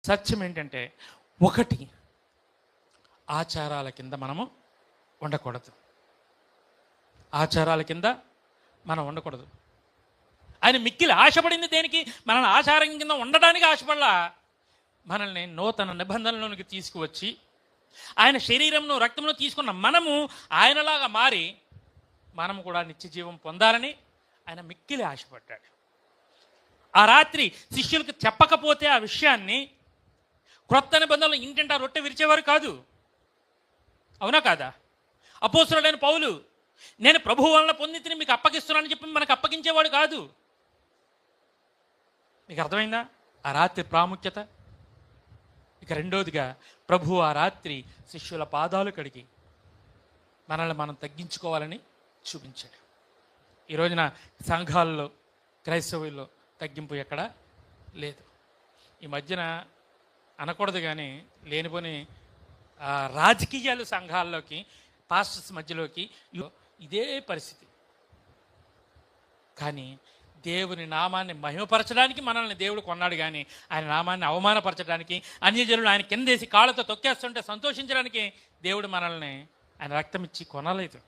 సత్యం ఏంటంటే, ఒకటి, ఆచారాల కింద మనము ఉండకూడదు. ఆచారాల కింద మనం ఉండకూడదు. ఆయన మిక్కిలి ఆశపడింది దేనికి? మనల్ని ఆచారం కింద ఉండడానికి ఆశపడలా, మనల్ని నూతన నిబంధనలోనికి తీసుకువచ్చి ఆయన శరీరంను రక్తంలో తీసుకున్న మనము ఆయనలాగా మారి మనము కూడా నిత్య జీవం పొందాలని ఆయన మిక్కిలి ఆశపడ్డాడు. ఆ రాత్రి శిష్యులకు చెప్పకపోతే ఆ విషయాన్ని, క్రొత్త నిబంధనలు ఇంటింటా రొట్టె విరిచేవారు కాదు. అవునా కాదా? అపోస్తలుడైన పౌలు, నేను ప్రభువు వలన పొందితిని మీకు అప్పగిస్తున్నానని చెప్పి మనకు అప్పగించేవాడు కాదు. మీకు అర్థమైందా ఆ రాత్రి ప్రాముఖ్యత? ఇక రెండోదిగా, ప్రభు ఆ రాత్రి శిష్యుల పాదాలు కడిగి మనల్ని మనం తగ్గించుకోవాలని చూపించాడు. ఈ రోజున సంఘాల్లో, క్రైస్తవుల్లో తగ్గింపు ఎక్కడ లేదు. ఈ మధ్యన అనకూడదు కానీ లేనిపోని రాజకీయాలు సంఘాల్లోకి, పాస్టర్స్ మధ్యలోకి ఇదే పరిస్థితి. కానీ దేవుని నామాన్ని మహిమపరచడానికి మనల్ని దేవుడు కొన్నాడు, కానీ ఆయన నామాన్ని అవమానపరచడానికి, అన్యజనులు ఆయన కిందేసి కాళ్ళతో తొక్కేస్తుంటే సంతోషించడానికి దేవుడు మనల్ని ఆయన రక్తం ఇచ్చి కొనలేదు.